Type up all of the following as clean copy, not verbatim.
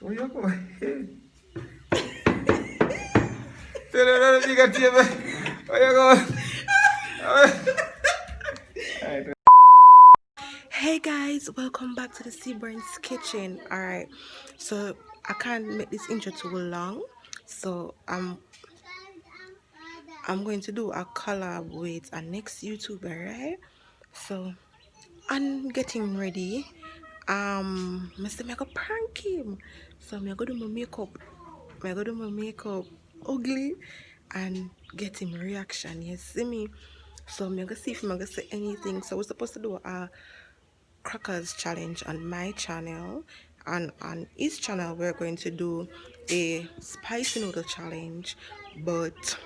Where you going? Tell her that you got you. Where you going? Hey guys, welcome back to the Seabrain's kitchen. Alright, so I can't make this intro too long, so I'm going to do a collab with a next YouTuber, right? So I'm getting ready. Mr. Mega prank him. So I'm gonna do my makeup. Ugly and get him reaction. You see me? So I'm gonna see if I'm gonna say anything. So we're supposed to do a crackers challenge on my channel, and on his channel we're going to do a spicy noodle challenge. But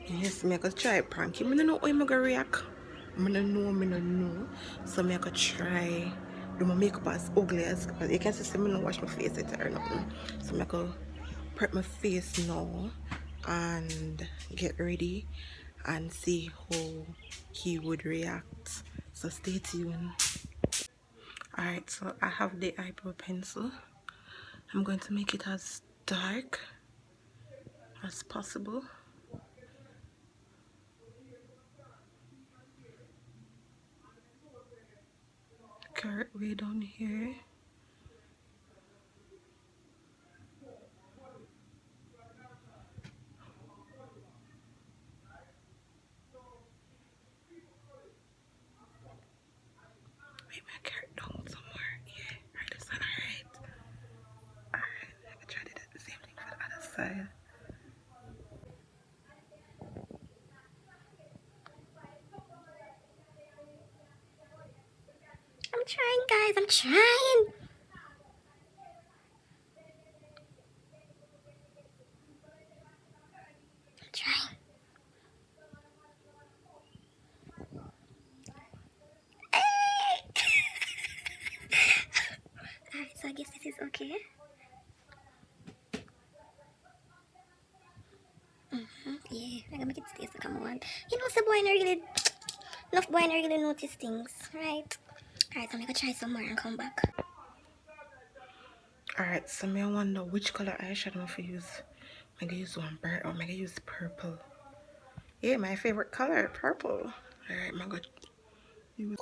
yes, me I could try prank him. I don't know how I'm gonna react. I don't know. So me I could try do my makeup as ugly as you can see me not wash my face it or nothing. So me I could prep my face now and get ready and see how he would react. So stay tuned. Alright, so I have the eyebrow pencil. I'm going to make it as dark as possible. Carrot way down here. Maybe my carrot down somewhere. Yeah, right, that's not alright. Alright, I can try to do the same thing for the other side. I'm trying, guys. I'm trying. I'm trying. Alright, so I guess this is okay. Yeah, I'm gonna make it stay so come on. You know, some boy not really, enough boy not really notice things, right? Alright, so I'm gonna try some more and come back. Alright, so I wonder which color eyeshadow I'm gonna use. I'm gonna use one bright or I'm gonna use purple. Yeah, my favorite color, purple. Alright, I'm gonna use.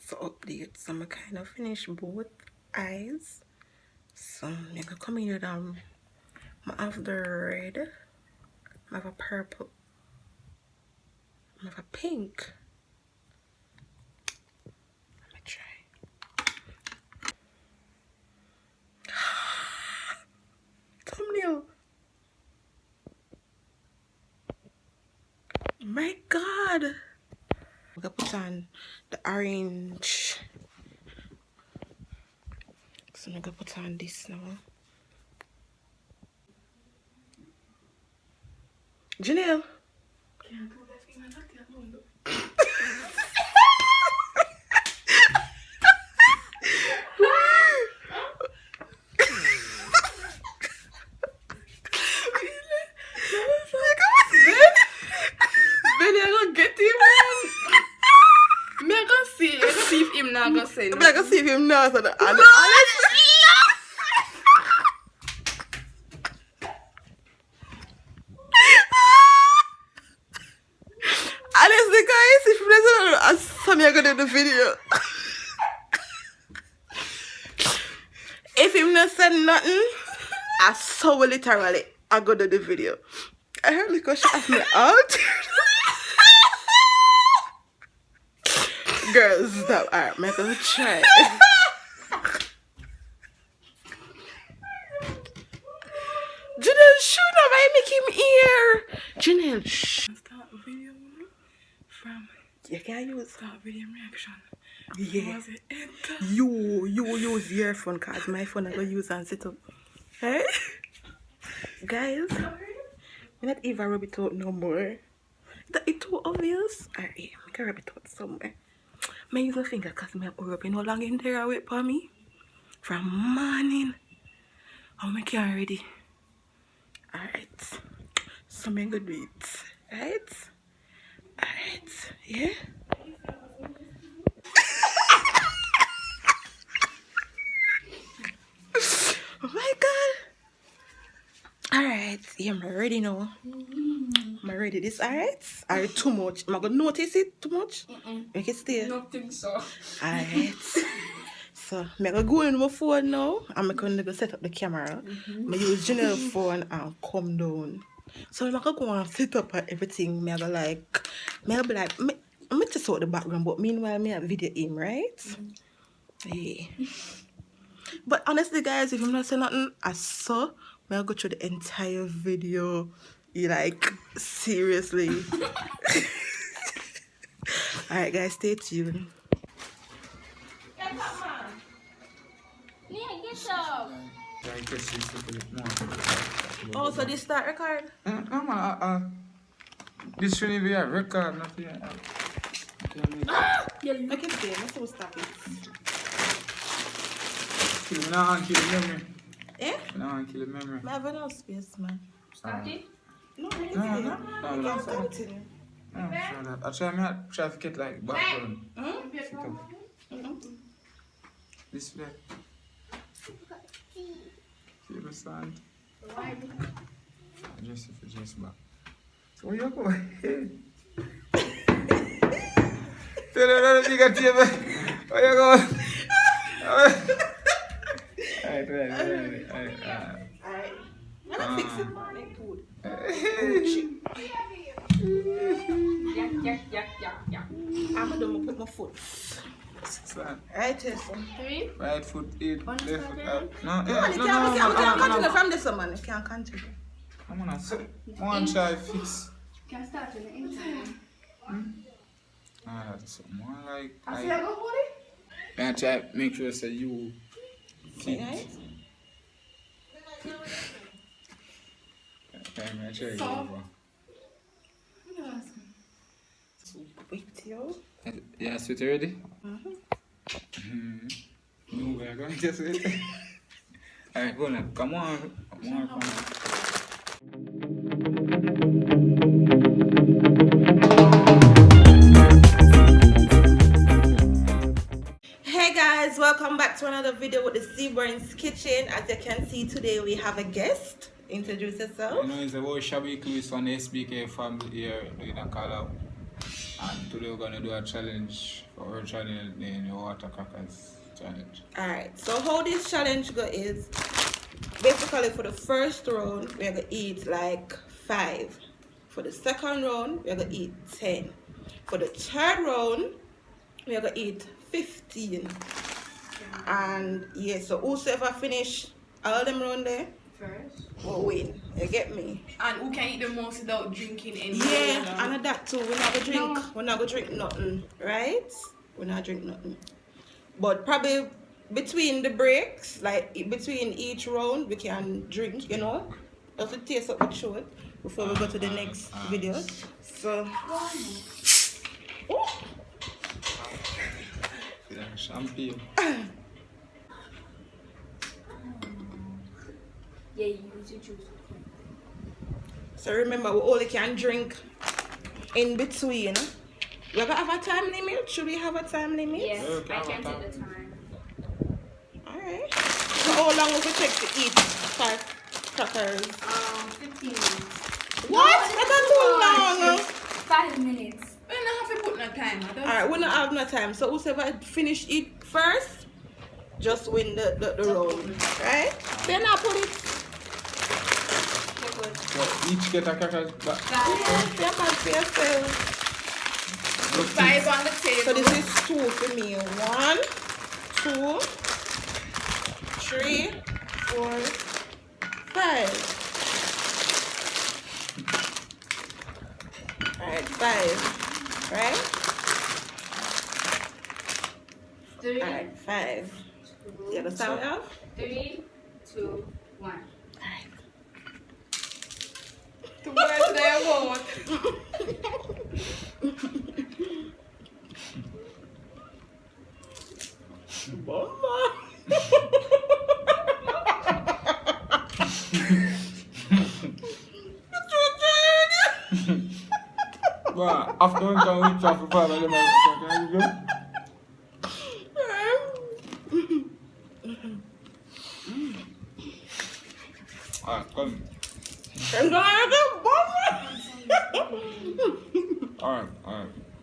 So update, so I'm kind of finish both eyes. So I'm gonna come in down. I have the red, I have a purple, I have a pink. Let me try. Thumbnail. My God. I'm gonna put on the orange. So I'm gonna put on this now. Janelle. Benny, I gonna get him, man. Me, I gonna see if him not gonna say I'm gonna see if him knows. Honestly, guys, if you don't know, Sammy, I'm gonna do the video. If him not said nothing, I so literally I go to the video. I heard because she asked me out. Girls, stop. Alright, I'm gonna try. Janelle, shoot up, I make him ear. Janelle, shh. Start video from You can't use. start video reaction. Yeah. Was it enter? You use your phone cause my phone I go use and sit up. Hey? Guys, we not even rub it out no more. That it too obvious. Alright, I can rub it out somewhere. I use my finger cause my rub no long in there wait for me. From morning. Oh my can't ready. Alright. So I'm gonna do it. Right? Alright. Yeah? Oh my god. Alright. Yeah, I'm ready now. I'm ready. This alright? Alright, too much. Am I gonna notice it too much? Make it stay. Nothing so. Alright. So I'm gonna go in my phone now. I'm gonna go set up the camera. I'm gonna use Janelle's phone and come down. So I'm gonna go and set up everything. I'm gonna be like, I'm gonna just out the background, but meanwhile, I have video in, right? Yeah. But honestly, guys, if I'm not saying nothing, I saw, I'm gonna go through the entire video. Like, seriously. Alright, guys, stay tuned. Oh, so this start record? No, man, this shouldn't be a record, nothing. Make it stay, let's see stop it. Kill the memory. Eh? No, kill the memory. I have enough space, man. Stop it. No, make it No, stay. no, You no, can continue. No, sure that. I try to get like background. This way. See the sound? Just back. So where you go? Tell her that you got table. Where you go? Alright. I'm gonna fix it, man. It's good. Yeah. I'm gonna put my foot. Right, Tessa. Right foot, eight, left foot, No, We can't continue from this one, man. We can't continue. I'm gonna one try fix. Can start in the inside. That's more like. I see I go hold it. I try make sure say you fit. Right? I try to go over. Wait, yo. Yeah, sweet ready? No, we're going to sweet. Alright, go now. Come on. Hey guys, welcome back to another video with the Seaborn's Kitchen. As you can see, today we have a guest. Introduce yourself. You know, it's about S.B.K from the S.B.K family here doing a call out. And today we're gonna do a challenge for our channel named the Water Crackers Challenge. Alright, so how this challenge go is basically for the first round we're gonna eat like 5. For the second round we're gonna eat 10. For the third round we're gonna eat 15. And yeah, so whosoever finish all them round there First. will win. You get me? And who can eat the most without drinking any Yeah, and that too. We're not gonna drink. We're not gonna drink nothing, right? We're not drink nothing. But probably between the breaks, like between each round, we can drink. You know, just to taste up the short before we go to the next video. So, oh. Champagne. Yeah, you should choose. So remember, we only can drink in between. We're gonna have a time limit. Should we have a time limit? Yes, Okay, I can okay. take the time. Alright. So how long will we take to eat 5 crackers? 15 minutes. What? That's not too long. 5 minutes. We don't have to put no time. Alright, we don't have no time. So whoever finish it first, just win the round. Right? Then I put it. So each get a cracker back. Yeah, you can see yourself. 5 on the table. So this is 2 for me. 1, 2, 3, 4, 5. Alright, 5. Right? 3, Alright, 5. You understand what I have? 3, 2, 1. Alright. The words there won't. Mama. But after we can reach off the father, them can you go? Alright, come. Alright.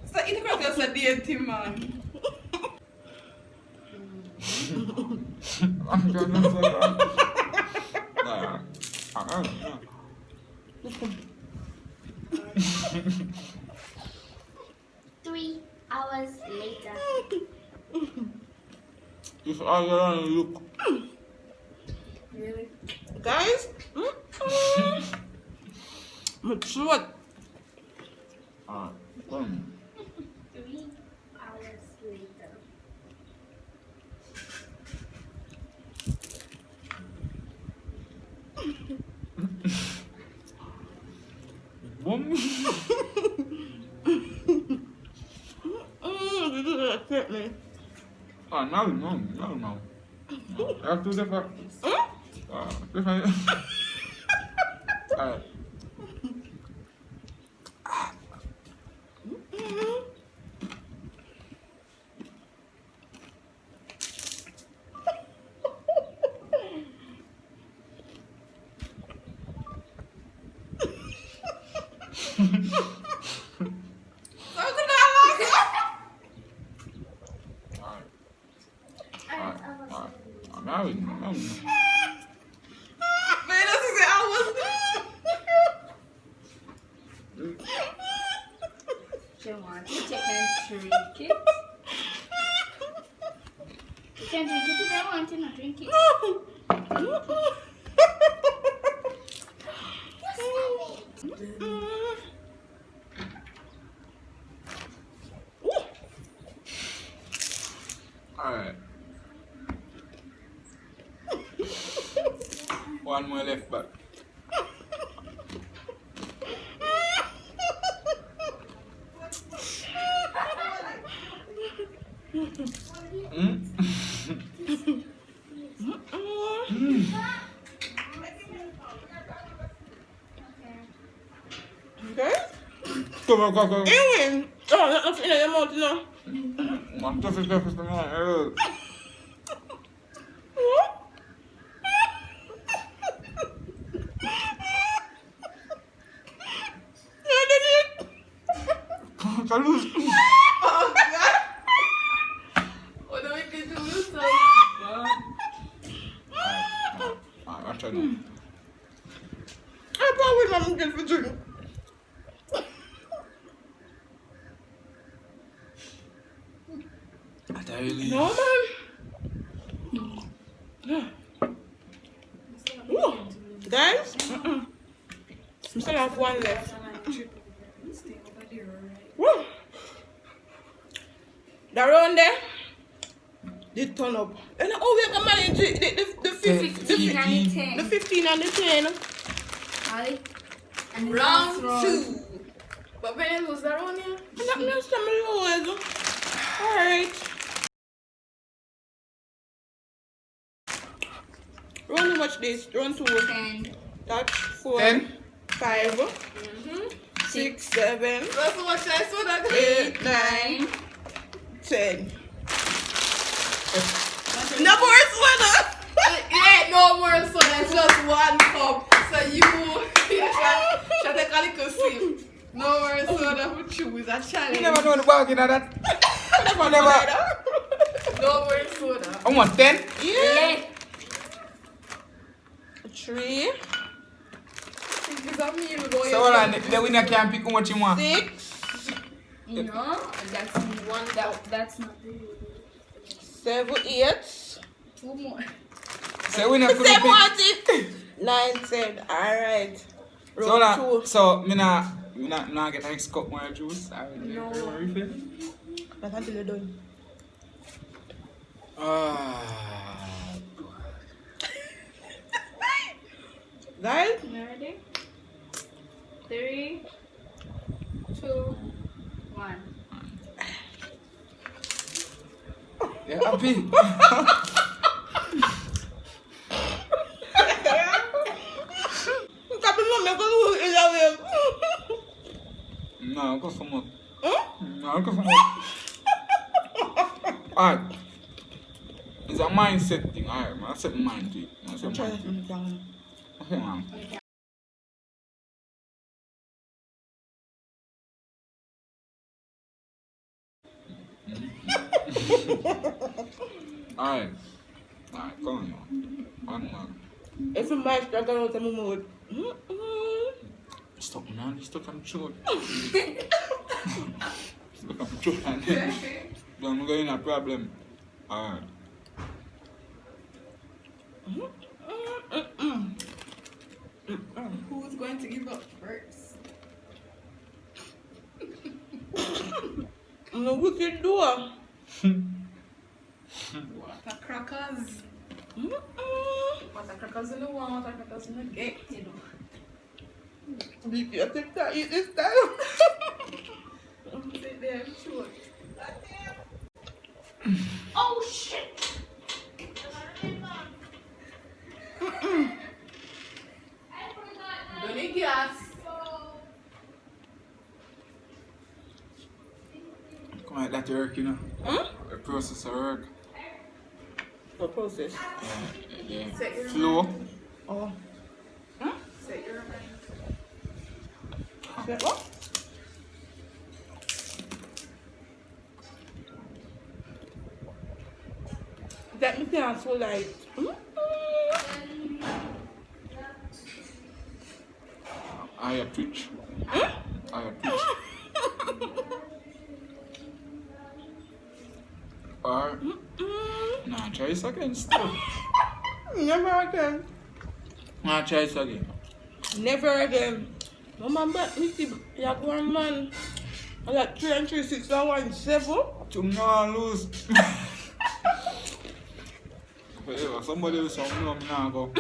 So it was just a deity man. I'm trying to say that. Nah. Three hours later. It's all you want to look. Really? Guys, my throat. Alright, come. 3 hours later. Boom. You do that hurt me. Ah, no. That's too different. Different. Alright. Married. Man, this is hours. She wants it, you can drink it. You can drink it if you want, you not drink it. Alright. One more left back. Okay? Come on. Ewan! Oh, that's nothing in your mouth, you know. I'm tough as man. What? You did it! Salud. Oh, God. What do we do to this? I'm trying. I probably not get for drink. No, man. Ooh. Guys, we still have one left. Woo. The round there did turn up. And oh, we can manage the 15 and the 10. the 15 and the 10. Alright. And the Round last 2. But when it was around here? And that means some lows. Alright. Round much this? Round 2. 10. That's 4. 10. 5. 6, 7. That's what I saw that 8, 9, 10. No more soda. Yeah, no more soda, it's just one cup. So you should take a little sip. No more soda for chew is a challenge. You never know the bargain of that. Never. No more soda. I want 10. Yeah. 3, It's a meal boy. So hold on, the winner can pick how much you want. 6, No, that's one. That's not the rule. 7, 8. 2 more. So winner could pick. 9, 10. Alright. So hold on. Round 2. So me nah get a cup more juice. No. Refill. That's until you're done. Guys, You ready? 3, 2, 1. Yeah, happy. No, go for more. Hmm? No, go for more. Alright. It's a mindset thing. Alright, man. I set my mind to it. I set Try mind this to it. one. Okay, man. Alright. Alright, come on, man. One more. If you might struggle out of my mood. Stop, man. Stop on throat. Stop on throat, man. Don't go in a problem. Alright. Who's going to give up first? No wicked door. Water crackers. Water crackers in the one, water crackers in the gate. Be careful to eat this time. Sit there, sure. Oh shit! Don't need gas. Come on, let it work, you know. The process of work. The process. Yeah. Set your Flow. Oh. Set your mind. That what? That me can't so light. I have twitch. I have twitch. Or, nah, try this again still. Never again. Nah, try this again. Never again. Mama, but me see, you have one man. I got 3 and 3, 6 and 1, 7. To not lose. Whatever, somebody will say, no, I'm not go.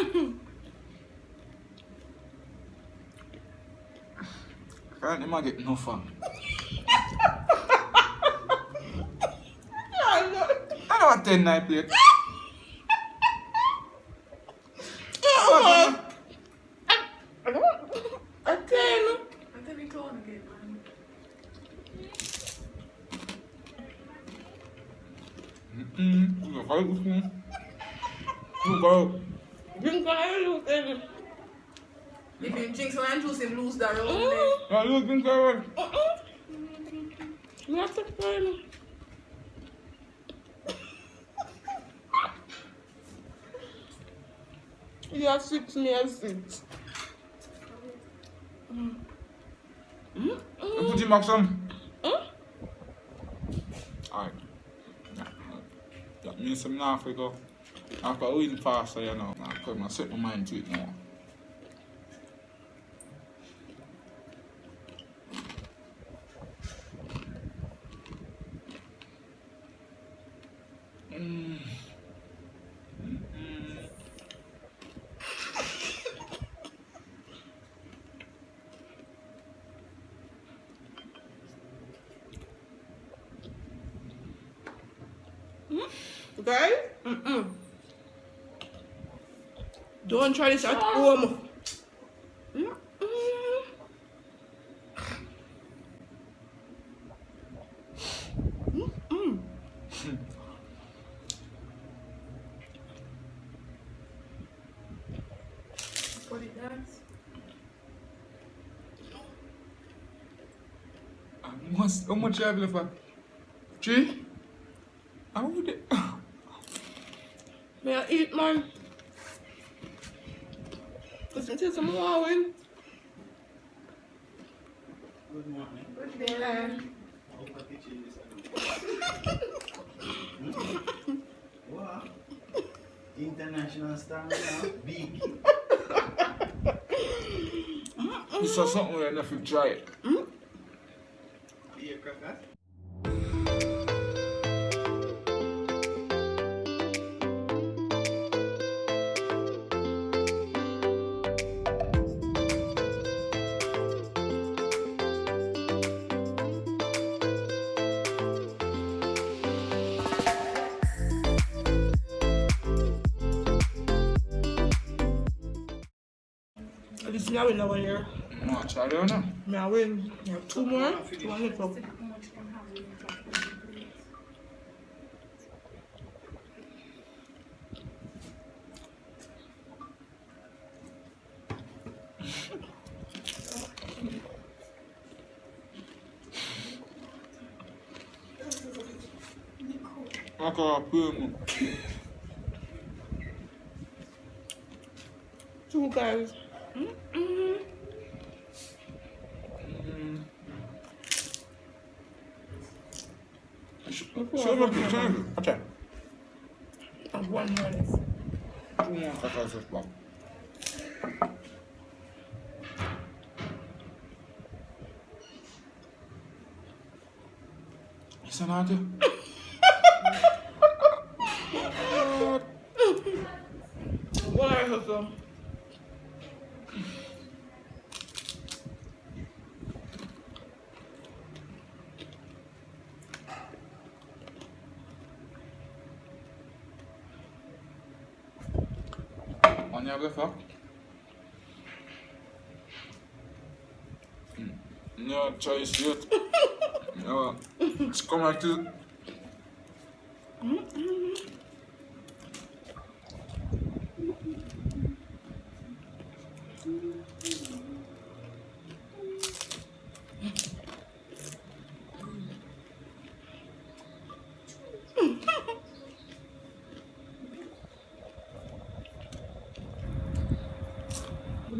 Can't even get no fun. I don't want 10 night plate. Again. I'm telling you, on again, man. Drink I lose every. If you drink some and juice, him lose that round. You have to find. You have 6, me have 6. Put him back some. Alright. That means I'm not going to go. After I win faster, you know, I set my mind to it now. Guys? Don't try this at home. What it does? How much you have left back? 3? How would it? May I eat, man? Listen to some more win. Good morning. Good day, man. Wow. International star now. Big. This is something we're going to try it. Beer crackers. This is now in our year. No, Charlie, no. Me I win. Me have 2 more. 1 little. Okay, 2 guys. Show me the time. Okay. And 1 more left. 2 more crackers of pop. Listen, Auntie. What are you? On your left, huh? No choice yet. No, it's coming to.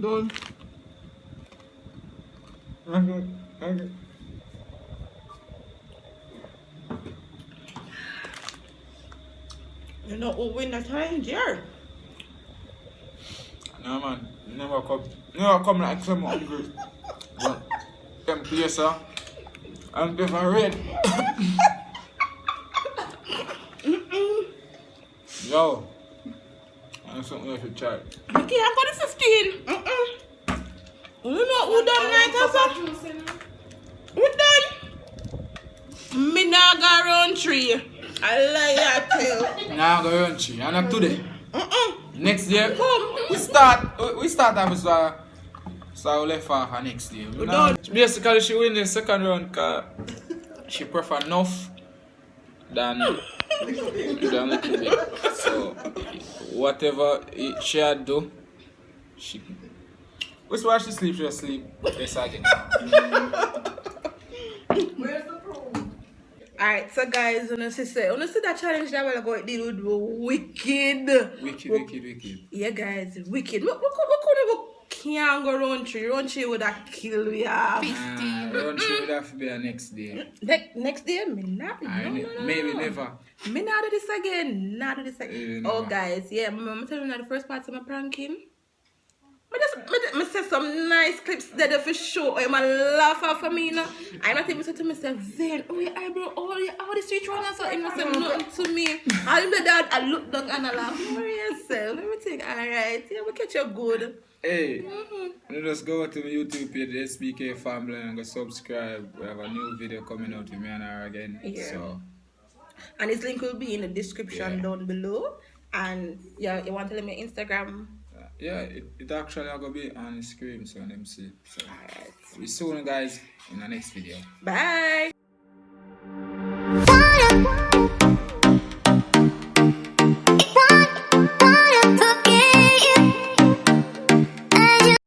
Done. Okay. You know who win the challenge here? No, man. Never come like some hungry. But, them places, I'm different red. Yo. I'm something else to try. Mickey, I got the 15. You know who done right, also? Who done? Me nah go round 3. I lie, I tell. Now go run tree. And not today. Next year, we start have so left for next year. done. Basically, she win the second round because she prefer enough than a little bit. So, whatever she had do, she. Which why she sleep, she'll sleep. Yes, again. Where's the proof? Alright, so guys, you see that challenge that we're going to do with wicked. Wicked. Yeah, guys, wicked. We can't go round 3. Round 3 would have killed we have. Round 3 would have to be a next day. Next day, me not. No. Maybe never. Me not do this again. Not do this again. Oh, Never. guys, yeah, I'm telling you the first part of my pranking. Me say some nice clips there for sure. I'm a laugh for me, you know. I'm not even say to myself, Zane, oh your eyebrow, all the street runners so innocent, nothing to me. I am the dad, I look down and I laugh. Worry yourself. Everything alright. Yeah, we catch you good. Hey, you just go to my YouTube page, the S.B.K family, and go subscribe. We have a new video coming out with me and her again. Yeah. So, And his link will be in the description down below. And yeah, you want to tell me Instagram? yeah, it actually going to be on the screen, so let me see. So, Alright. we see you guys in the next video. Bye. Bye.